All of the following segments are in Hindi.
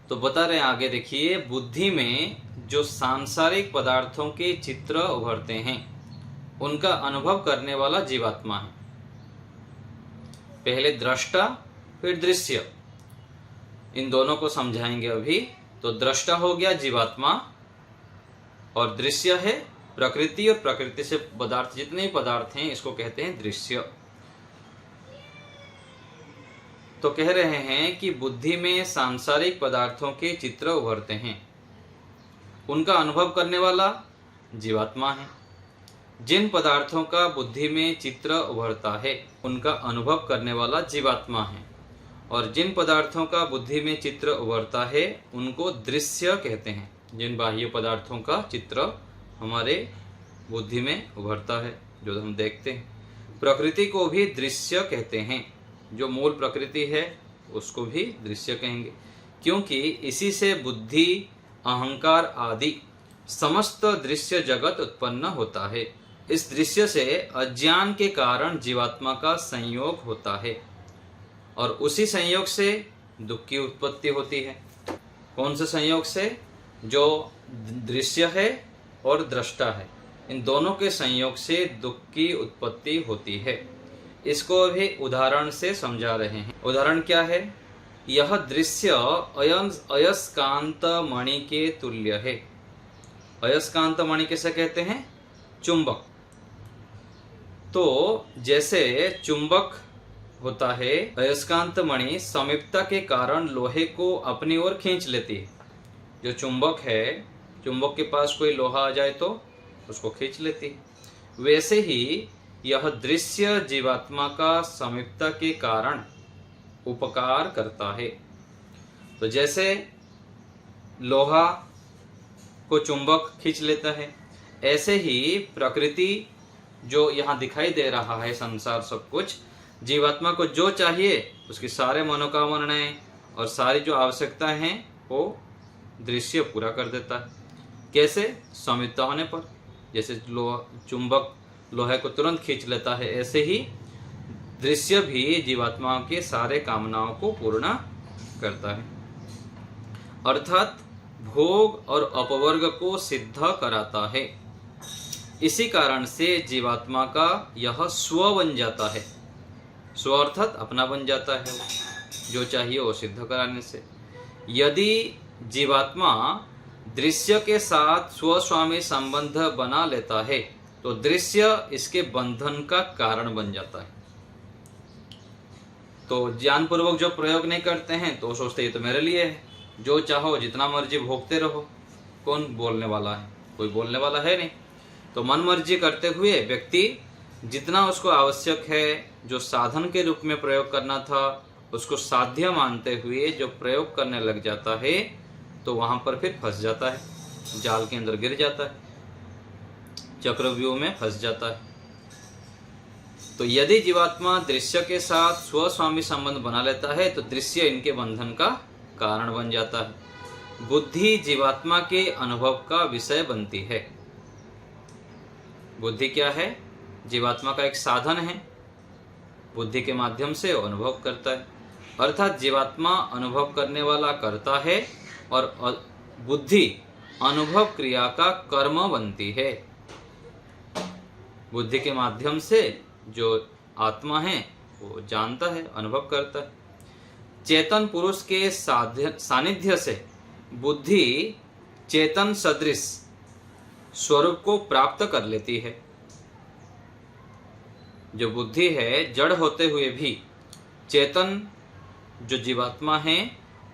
तो बता रहे हैं आगे, देखिए, बुद्धि में जो सांसारिक पदार्थों के चित्र उभरते हैं उनका अनुभव करने वाला जीवात्मा है। पहले दृष्टा फिर दृश्य, इन दोनों को समझाएंगे अभी। तो दृष्टा हो गया जीवात्मा और दृश्य है प्रकृति, और प्रकृति से पदार्थ, जितने भी पदार्थ हैं इसको कहते हैं दृश्य। तो कह रहे हैं कि बुद्धि में सांसारिक पदार्थों के चित्र उभरते हैं, उनका अनुभव करने वाला जीवात्मा है। जिन पदार्थों का बुद्धि में चित्र उभरता है उनका अनुभव करने वाला जीवात्मा है, और जिन पदार्थों का बुद्धि में चित्र उभरता है उनको दृश्य कहते हैं। जिन बाह्य पदार्थों का चित्र हमारे बुद्धि में उभरता है, जो हम देखते हैं। प्रकृति को भी दृश्य कहते हैं, जो मूल प्रकृति है उसको भी दृश्य कहेंगे, क्योंकि इसी से बुद्धि, अहंकार आदि समस्त दृश्य जगत उत्पन्न होता है। इस दृश्य से अज्ञान के कारण जीवात्मा का संयोग होता है, और उसी संयोग से दुख की उत्पत्ति होती है। कौन से संयोग से? जो दृश्य है और दृष्टा है, इन दोनों के संयोग से दुख की उत्पत्ति होती है। इसको भी उदाहरण से समझा रहे हैं। उदाहरण क्या है? यह दृश्य अयस्कांत मणि के तुल्य है। अयस्कांत मणि किसे कहते हैं? चुंबक। तो जैसे चुंबक होता है, अयस्कांत मणि समीपता के कारण लोहे को अपनी ओर खींच लेती है। जो चुंबक है, चुंबक के पास कोई लोहा आ जाए तो उसको खींच लेती है। वैसे ही यह दृश्य जीवात्मा का समीपता के कारण उपकार करता है। तो जैसे लोहा को चुंबक खींच लेता है, ऐसे ही प्रकृति जो यहाँ दिखाई दे रहा है, संसार सब कुछ, जीवात्मा को जो चाहिए उसकी सारे मनोकामनाएं और सारी जो आवश्यकताएं हैं वो दृश्य पूरा कर देता है। कैसे? समीपता होने पर। जैसे चुंबक लोहे को तुरंत खींच लेता है, ऐसे ही दृश्य भी जीवात्मा के सारे कामनाओं को पूर्ण करता है, अर्थात भोग और अपवर्ग को सिद्ध कराता है। इसी कारण से जीवात्मा का यह स्व बन जाता है। स्व अर्थात अपना बन जाता है, जो चाहिए वो सिद्ध कराने से। यदि जीवात्मा दृश्य के साथ स्वस्वामी संबंध बना लेता है तो दृश्य इसके बंधन का कारण बन जाता है। तो ज्ञानपूर्वक जो प्रयोग नहीं करते हैं तो सोचते ये तो मेरे लिए है, जो चाहो जितना मर्जी भोगते रहो, कौन बोलने वाला है? कोई बोलने वाला है नहीं। तो मन मर्जी करते हुए व्यक्ति जितना उसको आवश्यक है, जो साधन के रूप में प्रयोग करना था, उसको साध्य मानते हुए जो प्रयोग करने लग जाता है तो वहां पर फिर फंस जाता है, जाल के अंदर गिर जाता है, चक्रव्यूह में फंस जाता है। तो यदि जीवात्मा दृश्य के साथ स्वस्वामी संबंध बना लेता है तो दृश्य इनके बंधन का कारण बन जाता है। बुद्धि जीवात्मा के अनुभव का विषय बनती है। बुद्धि क्या है? जीवात्मा का एक साधन है। बुद्धि के माध्यम से वो अनुभव करता है, अर्थात जीवात्मा अनुभव करने वाला करता है और बुद्धि अनुभव क्रिया का कर्म बनती है। बुद्धि के माध्यम से जो आत्मा है वो जानता है, अनुभव करता है। चेतन पुरुष के सानिध्य से बुद्धि चेतन सदृश स्वरूप को प्राप्त कर लेती है। जो बुद्धि है, जड़ होते हुए भी चेतन जो जीवात्मा है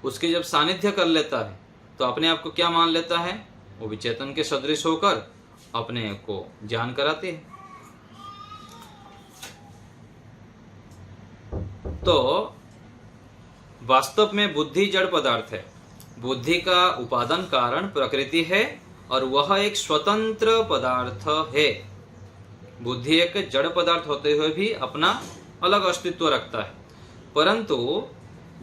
उसके जब सानिध्य कर लेता है तो अपने आप को क्या मान लेता है? वो भी चेतन के सदृश होकर अपने को ज्ञान कराते हैं। तो वास्तव में बुद्धि जड़ पदार्थ है। बुद्धि का उपादान कारण प्रकृति है और वह एक स्वतंत्र पदार्थ है। बुद्धि एक जड़ पदार्थ होते हुए भी अपना अलग अस्तित्व रखता है, परंतु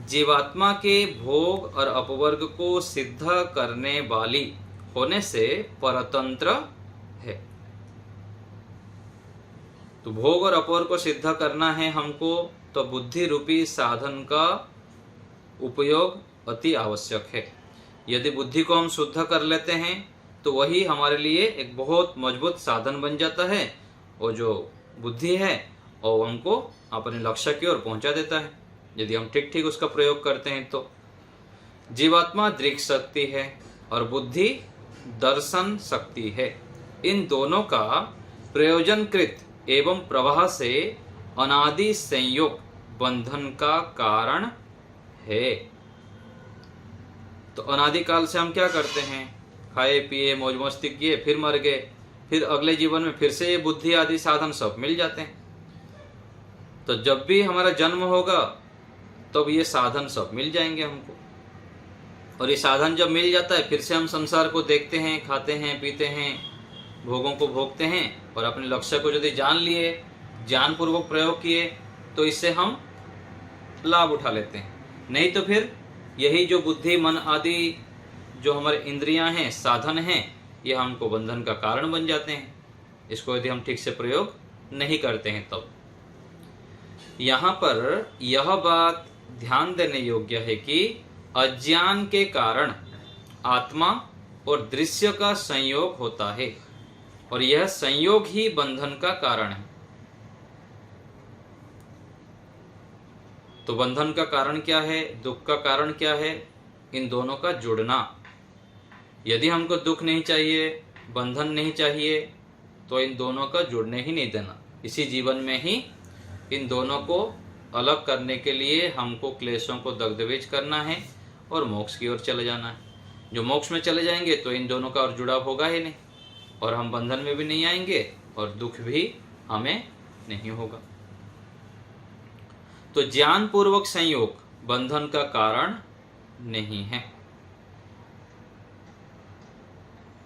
जीवात्मा के भोग और अपवर्ग को सिद्ध करने वाली होने से परतंत्र है। तो भोग और अपवर्ग को सिद्ध करना है हमको, तो बुद्धि रूपी साधन का उपयोग अति आवश्यक है। यदि बुद्धि को हम शुद्ध कर लेते हैं तो वही हमारे लिए एक बहुत मजबूत साधन बन जाता है, और जो बुद्धि है और हमको अपने लक्ष्य की ओर पहुंचा देता है, यदि हम ठीक ठीक उसका प्रयोग करते हैं तो। जीवात्मा दृक् शक्ति है और बुद्धि दर्शन शक्ति है। इन दोनों का प्रयोजनकृत एवं प्रवाह से अनादि संयोग बंधन का कारण है। तो अनादिकाल से हम क्या करते हैं, खाए पिए मौज मस्ती किए, फिर मर गए, फिर अगले जीवन में फिर से ये बुद्धि आदि साधन सब मिल जाते हैं। तो जब भी हमारा जन्म होगा तब ये साधन सब मिल जाएंगे हमको, और ये साधन जब मिल जाता है फिर से हम संसार को देखते हैं, खाते हैं, पीते हैं, भोगों को भोगते हैं, और अपने लक्ष्य को यदि जान लिए, ज्ञान पूर्वक प्रयोग किए तो इससे हम लाभ उठा लेते हैं। नहीं तो फिर यही जो बुद्धि मन आदि जो हमारे इंद्रियां हैं, साधन हैं, ये हमको बंधन का कारण बन जाते हैं, इसको यदि हम ठीक से प्रयोग नहीं करते हैं तब। यहाँ पर यह बात ध्यान देने योग्य है कि अज्ञान के कारण आत्मा और दृश्य का संयोग होता है, और यह संयोग ही बंधन का कारण है। तो बंधन का कारण क्या है, दुख का कारण क्या है, इन दोनों का जुड़ना। यदि हमको दुख नहीं चाहिए, बंधन नहीं चाहिए, तो इन दोनों का जुड़ने ही नहीं देना। इसी जीवन में ही इन दोनों को अलग करने के लिए हमको क्लेशों को दग्धवेज करना है और मोक्ष की ओर चले जाना है। जो मोक्ष में चले जाएंगे तो इन दोनों का और जुड़ाव होगा ही नहीं, और हम बंधन में भी नहीं आएंगे और दुख भी हमें नहीं होगा। तो ज्ञान पूर्वक संयोग बंधन का कारण नहीं है।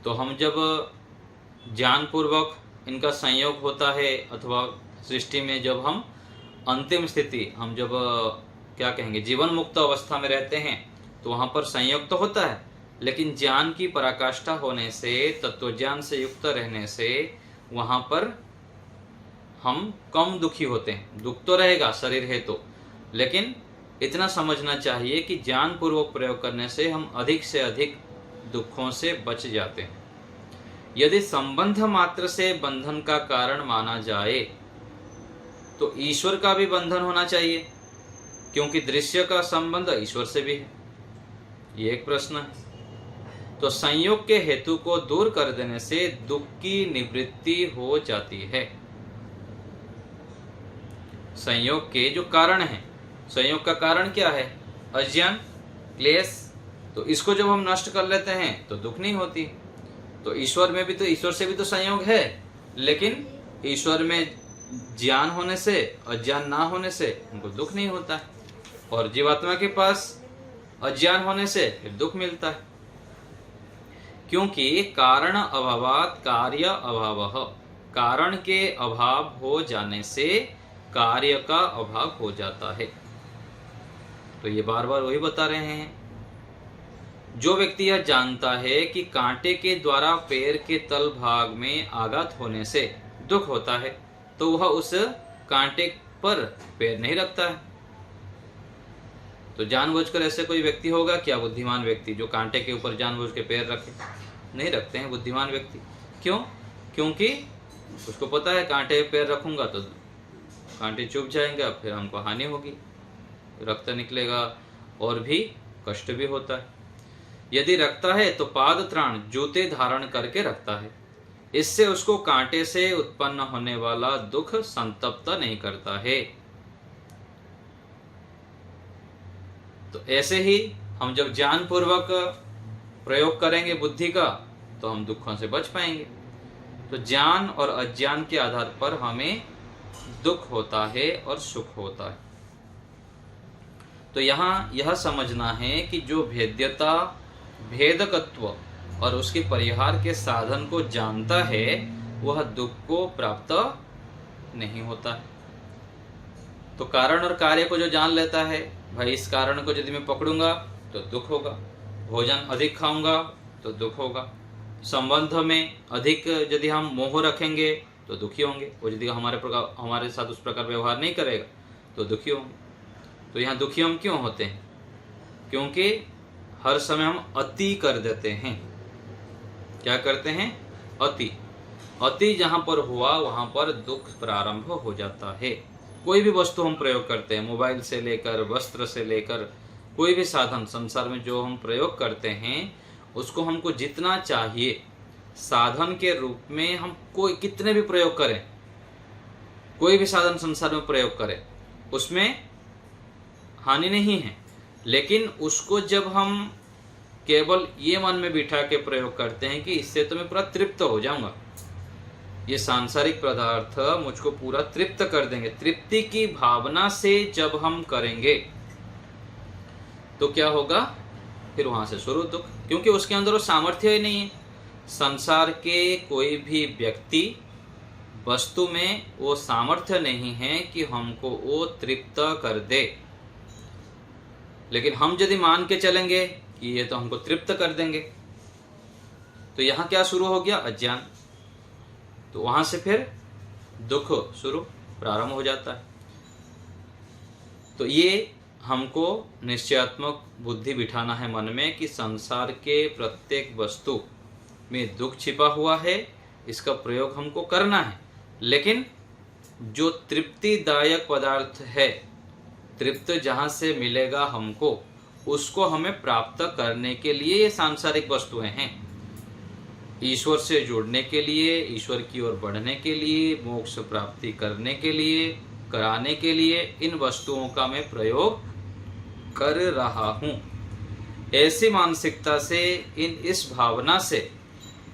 तो हम जब ज्ञान पूर्वक इनका संयोग होता है, अथवा सृष्टि में जब हम अंतिम स्थिति, हम जब क्या कहेंगे, जीवन मुक्त अवस्था में रहते हैं, तो वहां पर संयोग तो होता है, लेकिन ज्ञान की पराकाष्ठा होने से, तत्वज्ञान से युक्त रहने से वहां पर हम कम दुखी होते हैं। दुख तो रहेगा, शरीर है तो, लेकिन इतना समझना चाहिए कि ज्ञान पूर्वक प्रयोग करने से हम अधिक से अधिक दुखों से बच जाते हैं। यदि संबंध मात्र से बंधन का कारण माना जाए तो ईश्वर का भी बंधन होना चाहिए, क्योंकि दृश्य का संबंध ईश्वर से भी है। ये एक प्रश्न है। तो संयोग के हेतु को दूर कर देने से दुख की निवृत्ति हो जाती है। संयोग के जो कारण है, संयोग का कारण क्या है, अज्ञान, क्लेश। तो इसको जब हम नष्ट कर लेते हैं तो दुख नहीं होती। तो ईश्वर में भी तो, ईश्वर से भी तो संयोग है, लेकिन ईश्वर में ज्ञान होने से, अज्ञान ना होने से उनको दुख नहीं होता है, और जीवात्मा के पास अज्ञान होने से फिर दुख मिलता है। क्योंकि कारण अभावात कार्य अभावः, कारण के अभाव हो जाने से कार्य का अभाव हो जाता है। तो ये बार बार वही बता रहे हैं। जो व्यक्ति यह जानता है कि कांटे के द्वारा पैर के तल भाग में आघात होने से दुख होता है, तो वह उस कांटे पर पैर नहीं रखता है। तो जानबूझकर ऐसे कोई व्यक्ति होगा क्या, बुद्धिमान व्यक्ति, जो कांटे के ऊपर जानबूझ के पैर रखे? नहीं रखते हैं बुद्धिमान व्यक्ति। क्यों? क्योंकि उसको पता है कांटे पे पैर रखूंगा तो कांटे चुभ जाएंगे, फिर हमको हानि होगी, रक्त निकलेगा और भी कष्ट भी होता है। यदि रखता है तो पाद त्राण, जूते धारण करके रखता है। इससे उसको कांटे से उत्पन्न होने वाला दुख संतप्त नहीं करता है। तो ऐसे ही हम जब ज्ञान पूर्वक प्रयोग करेंगे बुद्धि का, तो हम दुखों से बच पाएंगे। तो ज्ञान और अज्ञान के आधार पर हमें दुख होता है और सुख होता है। तो यहाँ यह समझना है कि जो भेद्यता, भेदकत्व और उसके परिहार के साधन को जानता है, वह दुख को प्राप्त नहीं होता है। तो कारण और कार्य को जो जान लेता है, भाई इस कारण को यदि मैं पकड़ूंगा तो दुख होगा, भोजन अधिक खाऊंगा तो दुख होगा, संबंध में अधिक यदि हम मोह रखेंगे तो दुखी होंगे, और यदि हमारे साथ उस प्रकार व्यवहार नहीं करेगा तो दुखी होंगे। तो यहाँ दुखी हम क्यों होते हैं? क्योंकि हर समय हम अति कर देते हैं। क्या करते हैं? अति। अति जहां पर हुआ वहां पर दुख प्रारंभ हो जाता है। कोई भी वस्तु हम प्रयोग करते हैं, मोबाइल से लेकर वस्त्र से लेकर कोई भी साधन संसार में जो हम प्रयोग करते हैं, उसको हमको जितना चाहिए साधन के रूप में हम कोई कितने भी प्रयोग करें, कोई भी साधन संसार में प्रयोग करें, उसमें हानि नहीं है। लेकिन उसको जब हम केवल ये मन में बिठा के प्रयोग करते हैं कि इससे तो मैं पूरा तृप्त हो जाऊंगा, ये सांसारिक पदार्थ मुझको पूरा तृप्त कर देंगे, तृप्ति की भावना से जब हम करेंगे तो क्या होगा? फिर वहां से शुरू दुख, क्योंकि उसके अंदर वो सामर्थ्य ही नहीं है। संसार के कोई भी व्यक्ति वस्तु में वो सामर्थ्य नहीं है कि हमको वो तृप्त कर दे। लेकिन हम यदि मान के चलेंगे कि ये तो हमको तृप्त कर देंगे, तो यहां क्या शुरू हो गया? अज्ञान। तो वहां से फिर दुख शुरू प्रारंभ हो जाता है। तो ये हमको निश्चयात्मक बुद्धि बिठाना है मन में कि संसार के प्रत्येक वस्तु में दुख छिपा हुआ है, इसका प्रयोग हमको करना है। लेकिन जो तृप्तिदायक पदार्थ है, तृप्त जहां से मिलेगा हमको, उसको हमें प्राप्त करने के लिए ये सांसारिक वस्तुएं हैं। ईश्वर से जुड़ने के लिए, ईश्वर की ओर बढ़ने के लिए, मोक्ष प्राप्ति करने के लिए, कराने के लिए इन वस्तुओं का मैं प्रयोग कर रहा हूं। ऐसी मानसिकता से, इस भावना से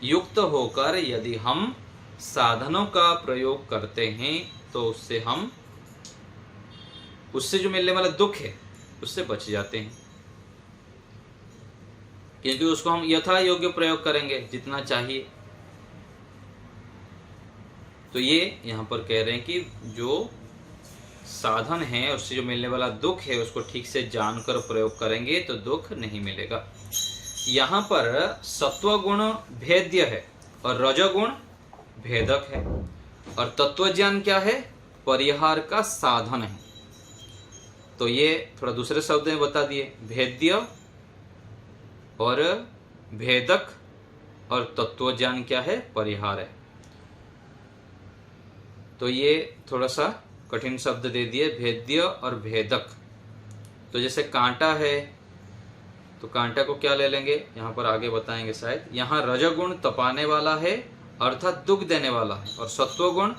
युक्त होकर यदि हम साधनों का प्रयोग करते हैं तो उससे जो मिलने वाला दुख है उससे बच जाते हैं, क्योंकि उसको हम यथा योग्य प्रयोग करेंगे जितना चाहिए। तो ये यहां पर कह रहे हैं कि जो साधन है उससे जो मिलने वाला दुख है उसको ठीक से जानकर प्रयोग करेंगे तो दुख नहीं मिलेगा। यहां पर सत्वगुण भेद्य है और रजोगुण भेदक है, और तत्वज्ञान क्या है? परिहार का साधन है। तो ये थोड़ा दूसरे शब्द में बता दिए, भेद्य और भेदक, और तत्वज्ञान क्या है? परिहार है। तो ये थोड़ा सा कठिन शब्द दे दिए, भेद्य और भेदक। तो जैसे कांटा है, तो कांटा को क्या ले लेंगे? यहाँ पर आगे बताएंगे शायद। यहाँ रजोगुण तपाने वाला है अर्थात दुख देने वाला है, और सत्वगुण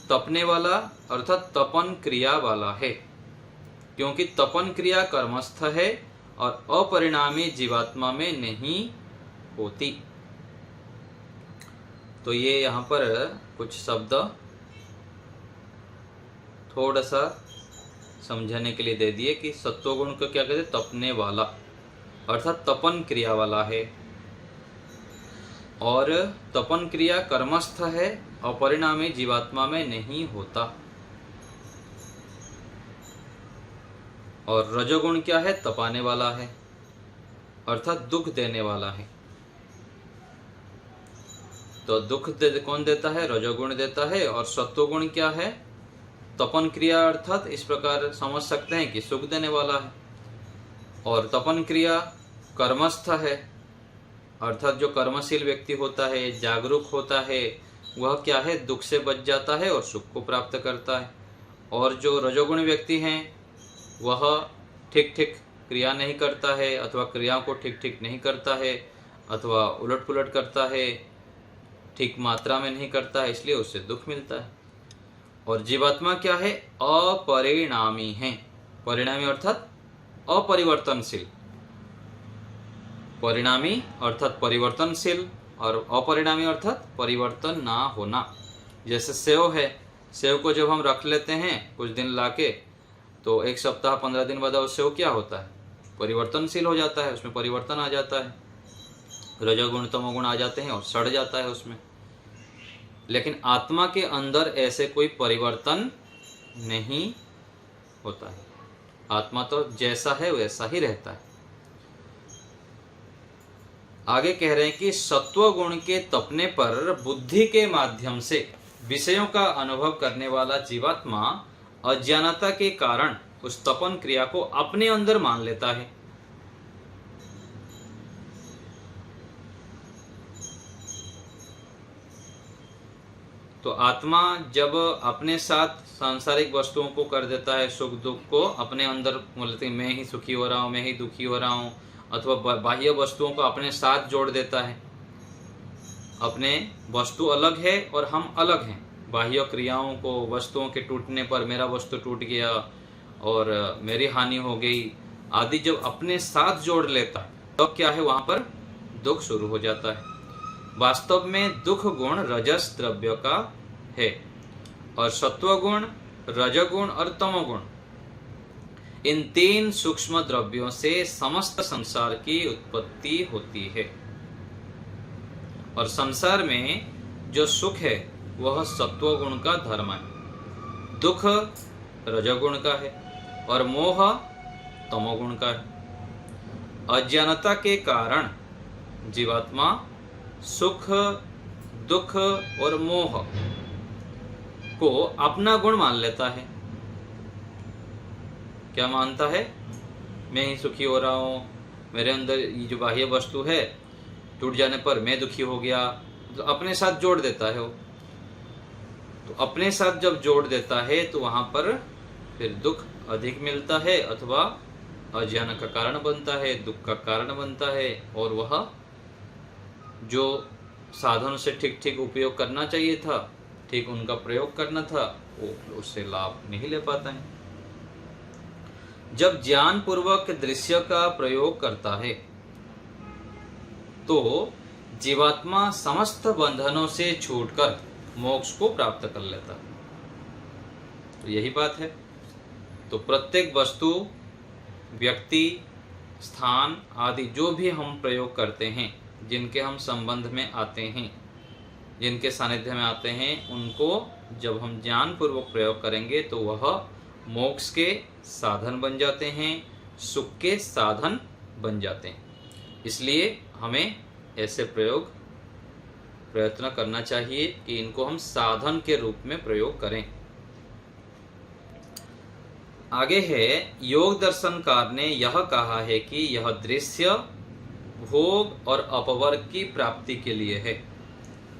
तपने वाला अर्थात तपन क्रिया वाला है, क्योंकि तपन क्रिया कर्मस्थ है और अपरिणामी जीवात्मा में नहीं होती। तो ये यहाँ पर कुछ शब्द थोड़ा सा समझने के लिए दे दिए कि सत्वगुण को क्या कहते हैं? तपने वाला अर्थात तपन क्रिया वाला है, और तपन क्रिया कर्मस्थ है, अपरिणामी जीवात्मा में नहीं होता। और रजोगुण क्या है? तपाने वाला है अर्थात दुख देने वाला है। तो दुख कौन देता है? रजोगुण देता है। और सत्वगुण क्या है? तपन क्रिया अर्थात इस प्रकार समझ सकते हैं कि सुख देने वाला है। और तपन क्रिया कर्मस्थ है अर्थात जो कर्मशील व्यक्ति होता है, जागरूक होता है, वह क्या है? दुख से बच जाता है और सुख को प्राप्त करता है। और जो रजोगुण व्यक्ति हैं वह ठीक ठीक क्रिया नहीं करता है, अथवा क्रियाओं को ठीक ठीक नहीं करता है, अथवा उलट पुलट करता है, ठीक मात्रा में नहीं करता है, इसलिए उससे दुख मिलता है। और जीवात्मा क्या है? अपरिणामी है। परिणामी अर्थात अपरिवर्तनशील। परिणामी अर्थात परिवर्तनशील, और अपरिणामी अर्थात परिवर्तन ना होना। जैसे सेव है, सेव को जब हम रख लेते हैं कुछ दिन लाके, तो 1 सप्ताह 15 दिन बाद वो सेव क्या होता है? परिवर्तनशील हो जाता है, उसमें परिवर्तन आ जाता है, रजोगुण तमोगुण आ जाते हैं और सड़ जाता है उसमें। लेकिन आत्मा के अंदर ऐसे कोई परिवर्तन नहीं होता है। आत्मा तो जैसा है वैसा ही रहता है। आगे कह रहे हैं कि सत्व गुण के तपने पर बुद्धि के माध्यम से विषयों का अनुभव करने वाला जीवात्मा अज्ञानता के कारण उस तपन क्रिया को अपने अंदर मान लेता है। तो आत्मा जब अपने साथ सांसारिक वस्तुओं को कर देता है, सुख दुख को अपने अंदर बोलते हैं मैं ही सुखी हो रहा हूँ, मैं ही दुखी हो रहा हूँ, अथवा बाह्य वस्तुओं को अपने साथ जोड़ देता है। अपने वस्तु अलग है और हम अलग हैं। बाह्य क्रियाओं को, वस्तुओं के टूटने पर मेरा वस्तु टूट गया और मेरी हानि हो गई आदि जब अपने साथ जोड़ लेता है तो क्या है, वहां पर दुख शुरू हो जाता है। वास्तव में दुख गुण रजस द्रव्य का है और सत्व गुण, रजगुण और तमोगुण, इन तीन सूक्ष्म द्रव्यों से समस्त संसार की उत्पत्ति होती है। और संसार में जो सुख है वह सत्व गुण का धर्म है, दुख रजोगुण का है और मोह तमोगुण का है। अज्ञानता के कारण जीवात्मा सुख, दुख और मोह को अपना गुण मान लेता है। क्या मानता है? मैं ही सुखी हो रहा हूँ, मेरे अंदर ये जो बाह्य वस्तु है टूट जाने पर मैं दुखी हो गया, तो अपने साथ जोड़ देता है वो। तो अपने साथ जब जोड़ देता है तो वहां पर फिर दुख अधिक मिलता है अथवा अज्ञान का कारण बनता है, दुख का कारण बनता है, और वह जो साधन से ठीक ठीक उपयोग करना चाहिए था, ठीक उनका प्रयोग करना था, वो उससे लाभ नहीं ले पाता है। जब ज्ञान पूर्वक दृश्य का प्रयोग करता है तो जीवात्मा समस्त बंधनों से छूटकर मोक्ष को प्राप्त कर लेता है। तो यही बात है। तो प्रत्येक वस्तु, व्यक्ति, स्थान आदि जो भी हम प्रयोग करते हैं, जिनके हम संबंध में आते हैं, जिनके सानिध्य में आते हैं, उनको जब हम ज्ञान पूर्वक प्रयोग करेंगे तो वह मोक्ष के साधन बन जाते हैं, सुख के साधन बन जाते हैं। इसलिए हमें ऐसे प्रयत्न करना चाहिए कि इनको हम साधन के रूप में प्रयोग करें। आगे है, योग दर्शनकार ने यह कहा है कि यह दृश्य भोग और अपवर्ग की प्राप्ति के लिए है।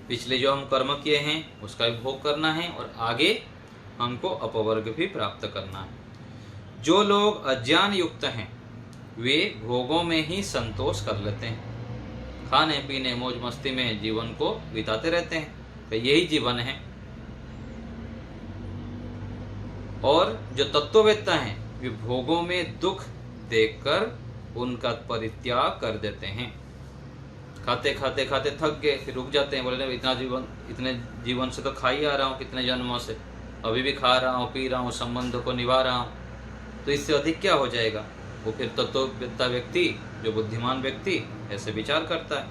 पिछले जो हम कर्म किए हैं उसका भी भोग करना है और आगे हमको अपवर्ग भी प्राप्त करना है। जो लोग अज्ञान युक्त हैं वे भोगों में ही संतोष कर लेते हैं, खाने पीने मौज मस्ती में जीवन को बिताते रहते हैं, तो यही जीवन है। और जो तत्ववेत्ता हैं वे भोगों में दुख देखकर उनका परित्याग कर देते हैं। खाते खाते खाते थक गए, फिर रुक जाते हैं, बोले इतने जीवन से तो खा ही आ रहा हूँ, कितने जन्मों से अभी भी खा रहा हूँ, पी रहा हूँ, संबंधों को निभा रहा हूँ, तो इससे अधिक क्या हो जाएगा। वो फिर तत्ववेत्ता व्यक्ति, जो बुद्धिमान व्यक्ति, ऐसे विचार करता है।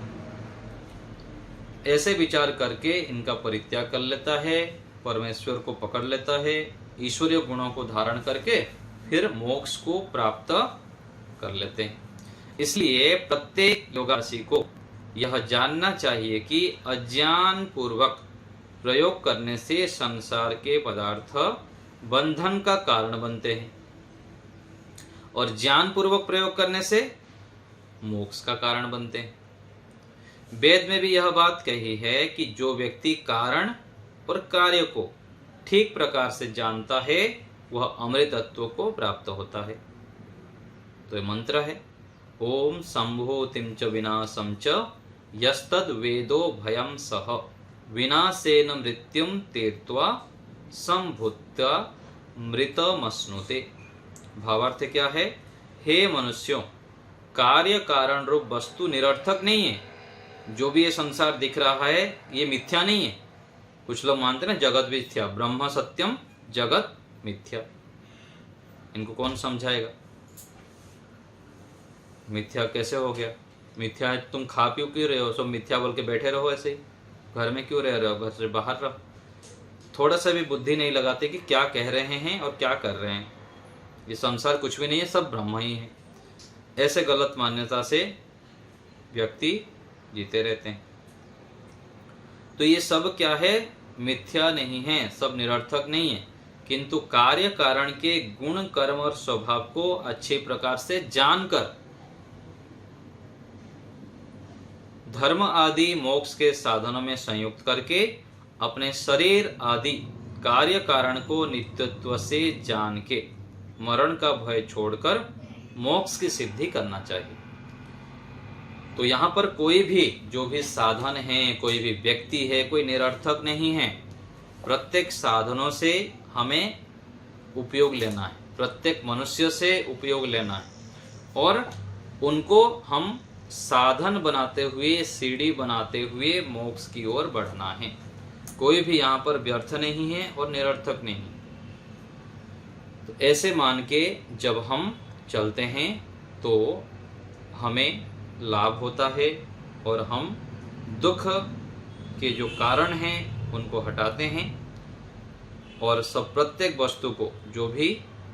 ऐसे विचार करके इनका परित्याग कर लेता है, परमेश्वर को पकड़ लेता है, ईश्वरीय गुणों को धारण करके फिर मोक्ष को प्राप्त कर लेते हैं। इसलिए प्रत्येक योगासी को यह जानना चाहिए कि अज्ञान पूर्वक प्रयोग करने से संसार के पदार्थ बंधन का कारण बनते हैं और ज्ञान पूर्वक प्रयोग करने से मोक्ष का कारण बनते हैं। वेद में भी यह बात कही है कि जो व्यक्ति कारण और कार्य को ठीक प्रकार से जानता है वह अमृतत्व को प्राप्त होता है। तो ये मंत्र है, ओम संभूतिम च विनाशम च यस्तद वेदो भयम सह विनाशेन मृत्युम तीर्त्वा संभूत्या मृतमश्नुते। भावार्थ क्या है? हे मनुष्यों, कार्य कारण रूप वस्तु निरर्थक नहीं है। जो भी ये संसार दिख रहा है ये मिथ्या नहीं है। कुछ लोग मानते हैं ना जगत मिथ्या, ब्रह्म सत्यम जगत मिथ्या। इनको कौन समझाएगा? मिथ्या कैसे हो गया? मिथ्या है तुम खा पी क्यों रहे हो? सब मिथ्या बोल के बैठे रहो, ऐसे ही घर में क्यों रह रहे हो? घर से बाहर रहो। थोड़ा सा भी बुद्धि नहीं लगाते कि क्या कह रहे हैं और क्या कर रहे हैं। ये संसार कुछ भी नहीं है, सब ब्रह्म ही है। ऐसे गलत मान्यता से व्यक्ति जीते रहते हैं। तो ये सब क्या है? मिथ्या नहीं है, सब निरर्थक नहीं है, किंतु कार्य कारण के गुण, कर्म और स्वभाव को अच्छे प्रकार से जानकर धर्म आदि मोक्ष के साधनों में संयुक्त करके अपने शरीर आदि कार्य कारण को नित्यत्व से जान के मरण का भय छोड़कर मोक्ष की सिद्धि करना चाहिए। तो यहाँ पर कोई भी जो भी साधन है, कोई भी व्यक्ति है, कोई निरर्थक नहीं है। प्रत्येक साधनों से हमें उपयोग लेना है, प्रत्येक मनुष्य से उपयोग लेना है और उनको हम साधन बनाते हुए, सीढ़ी बनाते हुए मोक्ष की ओर बढ़ना है। कोई भी यहाँ पर व्यर्थ नहीं है और निरर्थक नहीं। तो ऐसे मान के जब हम चलते हैं तो हमें लाभ होता है और हम दुख के जो कारण हैं उनको हटाते हैं और सब प्रत्येक वस्तु को, जो भी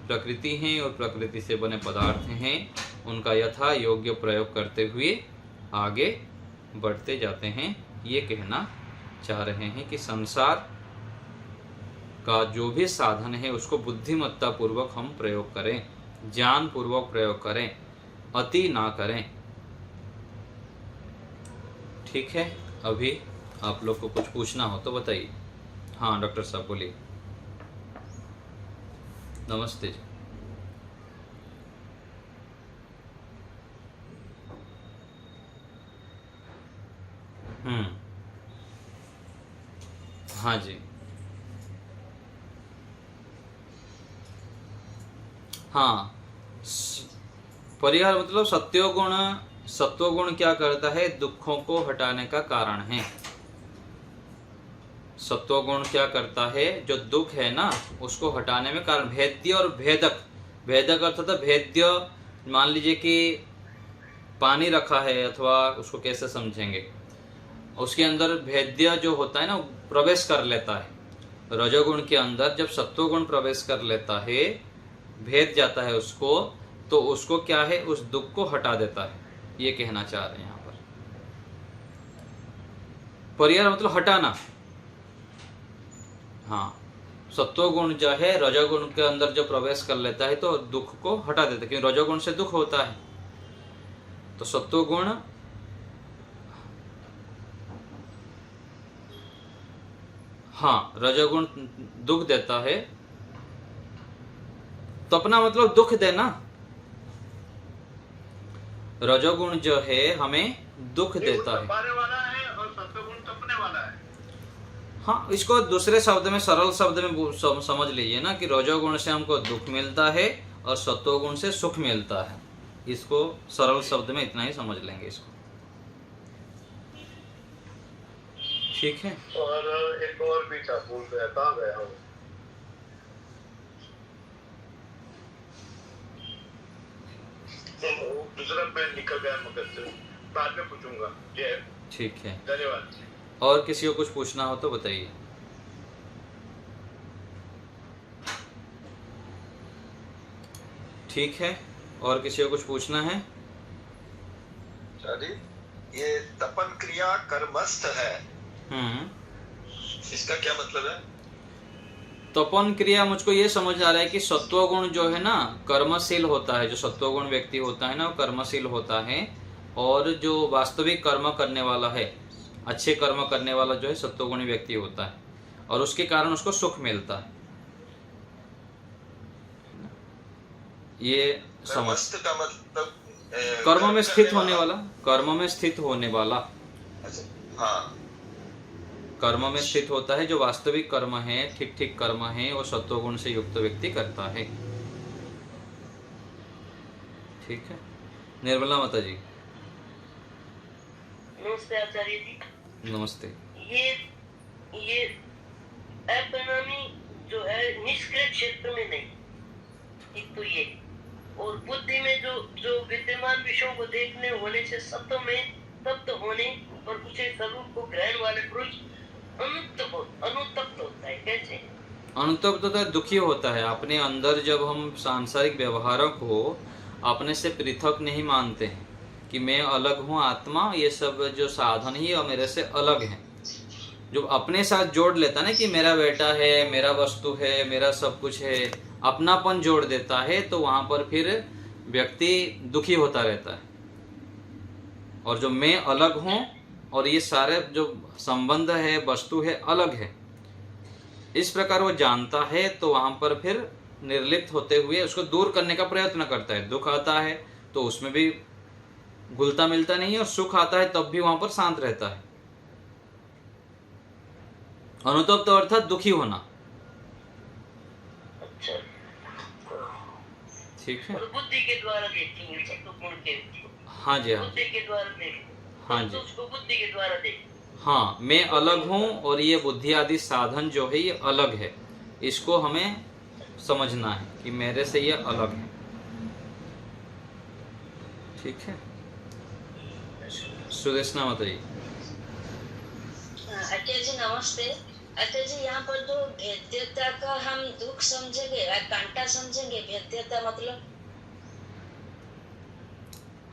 प्रकृति हैं और प्रकृति से बने पदार्थ हैं, उनका यथा योग्य प्रयोग करते हुए आगे बढ़ते जाते हैं। ये कहना चाह रहे हैं कि संसार का जो भी साधन है उसको बुद्धिमत्ता पूर्वक हम प्रयोग करें, ज्ञान पूर्वक प्रयोग करें, अति ना करें। ठीक है, अभी आप लोग को कुछ पूछना हो तो बताइए। हाँ डॉक्टर साहब बोलिए। नमस्ते जी। हाँ जी, हाँ। परिहार मतलब सत्वगुण। सत्वगुण क्या करता है? दुखों को हटाने का कारण है। सत्वगुण क्या करता है? जो दुख है ना उसको हटाने में कारण। भेद्य और भेदक। भेदक अर्थात भेद्य, मान लीजिए कि पानी रखा है, अथवा उसको कैसे समझेंगे, उसके अंदर भेद्य जो होता है ना प्रवेश कर लेता है। रजोगुण के अंदर जब सत्वगुण प्रवेश कर लेता है, भेद जाता है उसको, तो उसको क्या है, उस दुख को हटा देता है। ये कहना चाह रहे हैं यहाँ पर। परिहार मतलब हटाना। हाँ, सत्वगुण जो है रजोगुण के अंदर जो प्रवेश कर लेता है तो दुख को हटा देता है, क्योंकि रजोगुण से दुख होता है। तो सत्वगुण हाँ, रजोगुण दुख देता है। तो अपना मतलब दुख देना। रजोगुण जो है हमें दुख देता है। वाला है और सत्वगुण तपने वाला है। हाँ, इसको दूसरे शब्द में, सरल शब्द में समझ लीजिए ना कि रजोगुण से हमको दुख मिलता है और सत्वगुण से सुख मिलता है। इसको सरल शब्द में इतना ही समझ लेंगे इसको। ठीक है। और एक और भी था, भूल गया, कहाँ गया हूँ। दूसरा मैं निकल गया मगर से, बाद में पूछूंगा। ठीक है, धन्यवाद। और किसी को कुछ पूछना हो तो बताइए। ठीक है, और किसी को कुछ पूछना है? ये तपन क्रिया कर्मस्थ है, इसका क्या मतलब है? तपन क्रिया मुझको ये समझ आ रहा है कि सत्वगुण जो है ना कर्मशील होता है। जो सत्वगुण व्यक्ति होता है ना वो कर्मशील होता है, और जो वास्तविक कर्म करने वाला है, अच्छे कर्म करने वाला जो है सत्वगुणी व्यक्ति होता है, और उसके कारण उसको सुख मिलता है। ये समझ का मतलब कर्म में स्थित होने वाला। कर्म में स्थित होने वाला। हाँ, कर्म में स्थित होता है। जो वास्तविक कर्म है, ठीक ठीक कर्म है, वो सत्वगुण से युक्त व्यक्ति करता है। ठीक है। निर्मला माता जी। नमस्ते आचार्य जी। नमस्ते। ये अपरिणामी जो है निष्क्रिय क्षेत्र में नहीं, एक तो ये, और बुद्धि में जो विद्यमान विषयों को देखने होने से सत्व में तप्त होने और उसे स्वरूप को ग्रहण वाले पुरुष अनुतप्त होता है। कैसे अनुतप्त होता है? दुखी होता है। अपने अंदर जब हम सांसारिक व्यवहारों को अपने से पृथक नहीं मानते हैं कि मैं अलग हूँ, आत्मा, ये सब जो साधन ही और मेरे से अलग हैं, जो अपने साथ जोड़ लेता है ना कि मेरा बेटा है, मेरा वस्तु है, मेरा सब कुछ है, अपनापन जोड़ देता है, तो वहां पर फिर व्यक्ति दुखी होता रहता है। और जो मैं अलग हूँ, और ये सारे जो संबंध है, वस्तु है, अलग है, इस प्रकार वो जानता है, तो वहां पर फिर निर्लिप्त होते हुए उसको दूर करने का प्रयत्न करता है। दुख आता है तो उसमें भी घुलता मिलता नहीं है, और सुख आता है तब भी वहां पर शांत रहता है। अनुतप्त अर्थात दुखी होना। अच्छा, ठीक है। और बुद्धि के द्वारा देखती हूँ सब गुण के, हाँ जी, हाँ बुद्धि जी, के द्वारा देख, हाँ जी, उसको बुद्धि के द्वारा देख। हाँ, मैं अलग हूं और ये बुद्धि आदि साधन जो है ये अलग है, इसको हमें समझना है कि मेरे से ये अलग है। ठीक है। सुदेशना बताइए। आचार्य जी नमस्ते। आचार्य जी यहाँ पर जो भेद्यता का हम दुख समझेंगे, कांटा समझेंगे, भेद्यता मतलब?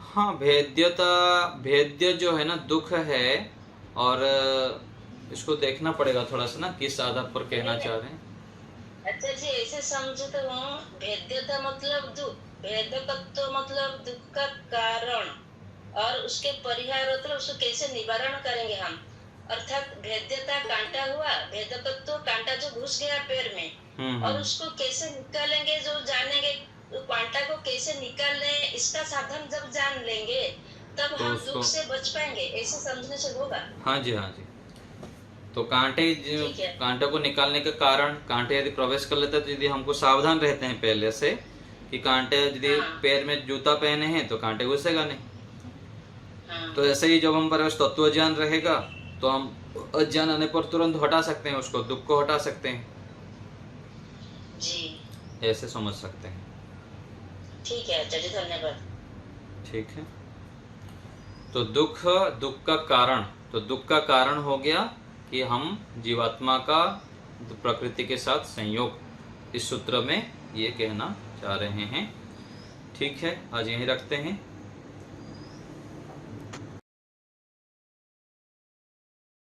हाँ, भेद्यता, भेद्य जो है ना दुख है, और इसको देखना पड़ेगा थोड़ा सा ना किस आधार पर कहना चाह रहे हैं। आचार्य जी ऐसे समझते हूँ, भेद्यता मतलब दुख, भेदकत्व मतलब दुख का कारण, और उसके परिहार मतलब उसको कैसे निवारण करेंगे हम। अर्थात भेद्यता कांटा हुआ, भेदकत्व कांटा जो घुस गया पैर में, और उसको कैसे निकालेंगे जो जानेंगे, तो कांटा को कैसे निकालने इसका साधन जब जान लेंगे तब तो हम उसको दुख से बच पाएंगे, ऐसे समझने से होगा? हाँ जी, हाँ जी। तो कांटे ठीक है। कांटे को निकालने का कारण, कांटे यदि प्रवेश कर लेते हैं तो यदि हमको सावधान रहते हैं पहले से कि कांटे यदि हाँ। पैर में जूता पहने हैं तो कांटे घुसेगा नहीं। हाँ। तो ऐसे ही जब हम पर तत्व ज्ञान रहेगा तो हम अज्ञान आने पर तुरंत हटा सकते हैं, उसको दुख को हटा सकते हैं। जी ऐसे समझ सकते हैं। ठीक है आचार्य, धन्यवाद। ठीक है। तो दुख, दुख का कारण, तो दुख का कारण हो गया कि हम जीवात्मा का प्रकृति के साथ संयोग, इस सूत्र में ये कहना चाह रहे हैं। ठीक है, आज यहीं रखते हैं।